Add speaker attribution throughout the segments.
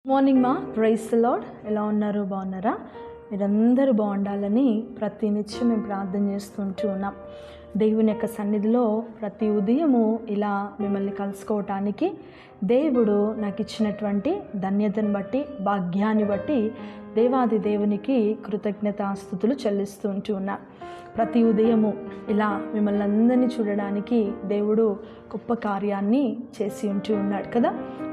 Speaker 1: Morning మా praise the lord. ఎలా ఉన్నారు? బాగున్నారా? మీరందరూ బాగుండాలని ప్రతి నిత్యం మేము ప్రార్థన చేస్తుంటూ ఉన్నాం. దేవుని యొక్క సన్నిధిలో ప్రతి ఉదయము ఇలా మిమ్మల్ని కలుసుకోవటానికి దేవుడు నాకు ఇచ్చినటువంటి ధన్యతను బట్టి, భాగ్యాన్ని బట్టి దేవాది దేవునికి కృతజ్ఞతాస్తుతులు చెల్లిస్తూ ఉన్నా. ప్రతి ఉదయము ఇలా మిమ్మల్ని అందరినీ చూడడానికి దేవుడు గొప్ప కార్యాన్ని చేసి ఉన్నాడు కదా.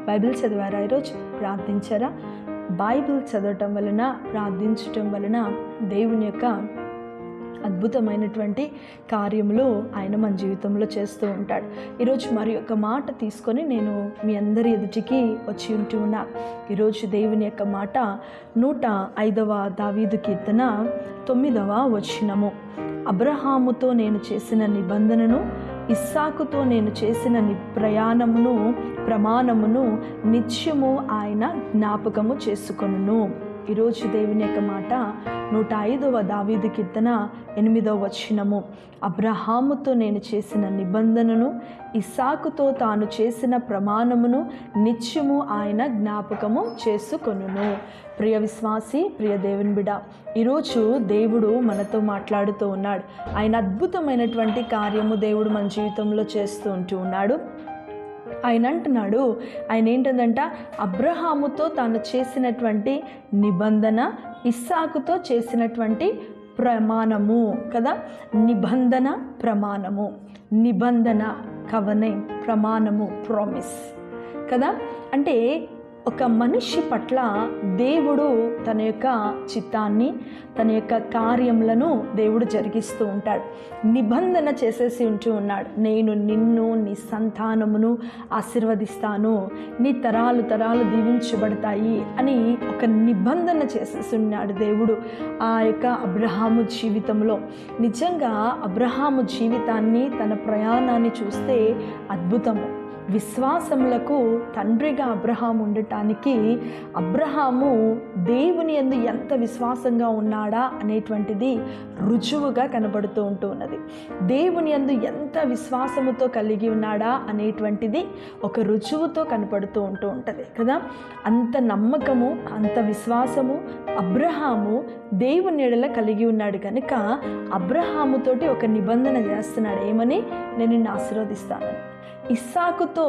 Speaker 1: బైబిల్ చదివారా? ఈరోజు ప్రార్థించారా? బైబిల్ చదవటం వలన, ప్రార్థించటం వలన దేవుని యొక్క అద్భుతమైనటువంటి కార్యములు ఆయన మన జీవితంలో చేస్తూ ఉంటాడు. ఈరోజు మరి ఒక మాట తీసుకొని నేను మీ అందరి ఎదుటికి వచ్చి ఉన్నా. ఈరోజు దేవుని యొక్క మాట 105వ దావీదు కీర్తన 9వ వచనము. అబ్రహాముతో నేను చేసిన నిబంధనను, ఇస్సాకుతో నేను చేసిన ప్రమాణమును నిత్యము ఆయన జ్ఞాపకము చేసుకొనును. ఈరోజు దేవుని యొక్క మాట 105వ దావీదు కీర్తన 8వ వచనము. అబ్రహాముతో నేను చేసిన నిబంధనను, ఇస్సాకుతో తాను చేసిన ప్రమాణమును నిత్యము ఆయన జ్ఞాపకము చేసుకొనును. ప్రియ విశ్వాసి, ప్రియ దేవుని బిడ్డ, ఈరోజు దేవుడు మనతో మాట్లాడుతూ ఉన్నాడు. ఆయన అద్భుతమైనటువంటి కార్యము దేవుడు మన జీవితంలో చేస్తూ ఉన్నాడు. ఆయన అంటున్నాడు, ఆయన ఏంటంట, అబ్రహాముతో తాను చేసినటువంటి నిబంధన, ఇస్సాకుతో చేసినటువంటి ప్రమాణము కదా. నిబంధన, ప్రమాణము. నిబంధన కవెనెంట్, ప్రమాణము ప్రామిస్ కదా. అంటే ఒక మనిషి పట్ల దేవుడు తన యొక్క చిత్తాన్ని, తన యొక్క కార్యములను దేవుడు జరిగిస్తూ ఉంటాడు. నిబంధన చేసేసి ఉన్నాడు. నేను నిన్ను, నీ సంతానమును ఆశీర్వదిస్తాను, నీ తరాలు దీవించబడతాయి అని ఒక నిబంధన చేసేసి ఉన్నాడు దేవుడు ఆ యొక్క అబ్రహాము జీవితంలో. నిజంగా అబ్రహాము జీవితాన్ని, తన ప్రయాణాన్ని చూస్తే అద్భుతము. విశ్వాసములకు తండ్రిగా అబ్రహాము ఉండటానికి అబ్రహాము దేవుని యందు ఎంత విశ్వాసంగా ఉన్నాడా అనేటువంటిది రుజువుగా కనబడుతూ ఉన్నది. దేవుని యందు ఎంత విశ్వాసముతో కలిగి ఉన్నాడా అనేటువంటిది ఒక రుజువుతో కనపడుతూ ఉంటుంది కదా. అంత నమ్మకము, అంత విశ్వాసము అబ్రహాము దేవుని ఎడల కలిగి ఉన్నాడు కనుక అబ్రహాముతోటి ఒక నిబంధన చేస్తున్నాడు. ఏమని? నేను నిన్ను ఆశీర్వదిస్తానని. ఇస్సాకుతో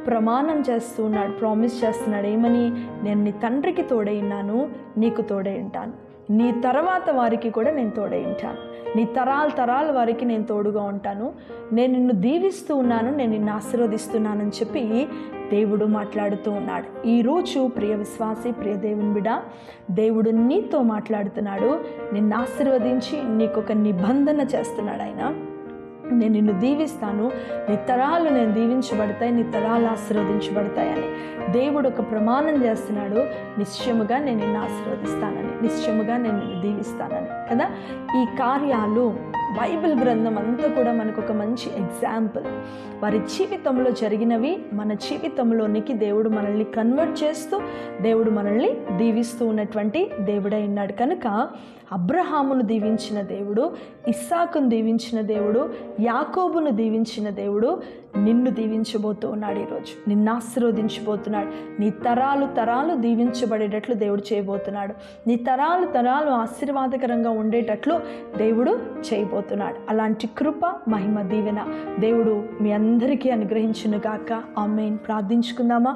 Speaker 1: ప్రమాణం చేస్తూ ఉన్నాడు, ప్రామిస్ చేస్తున్నాడు. ఏమని? నేను నీ తండ్రికి తోడై ఉన్నాను, నీకు తోడై ఉంటాను, నీ తర్వాత వారికి కూడా నేను తోడై ఉంటాను, నీ తరాల వారికి నేను తోడుగా ఉంటాను, నేను నిన్ను దీవిస్తూ ఉన్నాను, నేను నిన్ను ఆశీర్వదిస్తున్నానని చెప్పి దేవుడు మాట్లాడుతూ ఉన్నాడు. ఈరోజు ప్రియ విశ్వాసి, ప్రియ దేవుని బిడ్డ, దేవుడు నీతో మాట్లాడుతున్నాడు. నిన్ను ఆశీర్వదించి నీకు ఒక నిబంధన చేస్తున్నాడు. ఆయన, నేను నిన్ను దీవిస్తాను, నీ తరాలు నేను దీవించబడతాయి, నీ తరాలు ఆశీర్వదించబడతాయని దేవుడు ఒక ప్రమాణం చేస్తున్నాడు. నిశ్చయముగా నేను నిన్ను ఆశీర్వదిస్తానని, నిశ్చయముగా నేను నిన్ను దీవిస్తానని కదా. ఈ కార్యాలు బైబిల్ గ్రంథం అంతా కూడా మనకు ఒక మంచి ఎగ్జాంపుల్. వారి జీవితంలో జరిగినవి మన జీవితంలోనికి దేవుడు మనల్ని కన్వర్ట్ చేస్తూ, దేవుడు మనల్ని దీవిస్తూ ఉన్నటువంటి దేవుడై ఉన్నాడు. కనుక అబ్రహామును దీవించిన దేవుడు, ఇస్సాకును దీవించిన దేవుడు, యాకోబును దీవించిన దేవుడు నిన్ను దీవించబోతూ ఉన్నాడు. ఈరోజు నిన్ను ఆశీర్వదించబోతున్నాడు. నీ తరాలు దీవించబడేటట్లు దేవుడు చేయబోతున్నాడు. నీ తరాలు ఆశీర్వాదకరంగా ఉండేటట్లు దేవుడు చేయబోతున్నాడు. అలాంటి కృప, మహిమ, దీవెన దేవుడు మీ అందరికీ అనుగ్రహించును గాక. ఆమేన్. ప్రార్థించుకుందామా?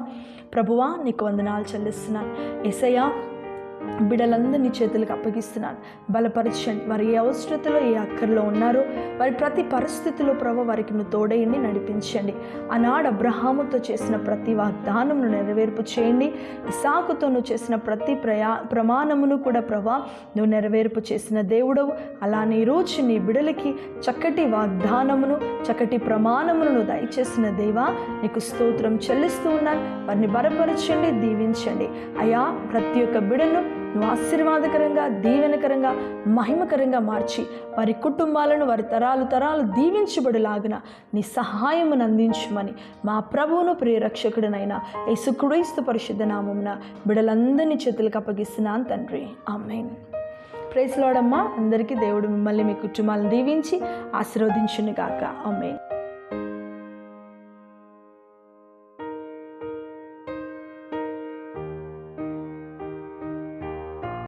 Speaker 1: ప్రభువా, నీకు వందనాలు చెల్లిస్తున్నాను. యేసయ్యా, బిడ్డలందరినీ చేతులకు అప్పగిస్తున్నాను. బలపరచండి. వారి ఏ అవసరతలో, ఏ అక్కర్లో ఉన్నారో వారి ప్రతి పరిస్థితిలో ప్రభు వారికి నువ్వు తోడయండి, నడిపించండి. ఆనాడు అబ్రహాముతో చేసిన ప్రతి వాగ్దానమును నెరవేర్పు చేయండి. ఇస్సాకుతో నువ్వు చేసిన ప్రతి ప్రమాణమును కూడా ప్రభు నువ్వు నెరవేర్పు చేసిన దేవుడవు. అలానే ఈరోజు నీ బిడ్డలకి చక్కటి వాగ్దానమును, చక్కటి ప్రమాణమును నువ్వు దయచేసిన దేవా, నీకు స్తోత్రం చెల్లిస్తూ ఉన్నాను. వారిని బలపరచండి, దీవించండి. అయా, ప్రతి ఒక్క బిడ్డను నువ్వు ఆశీర్వాదకరంగా, దీవెనకరంగా, మహిమకరంగా మార్చి వారి కుటుంబాలను, వారి తరాలు దీవించబడులాగున నీ సహాయమును అందించమని మా ప్రభువును, ప్రియరక్షకుడినైన యేసుక్రీస్తు పరిశుద్ధ నామమున బిడ్డలందరినీ చేతులకు అప్పగిస్తున్నాను తండ్రి. ఆమేన్. ప్రైజ్ లార్డ్ అమ్మా. అందరికీ దేవుడు మిమ్మల్ని, మీ కుటుంబాలను దీవించి ఆశీర్వదించును గాక. ఆమేన్.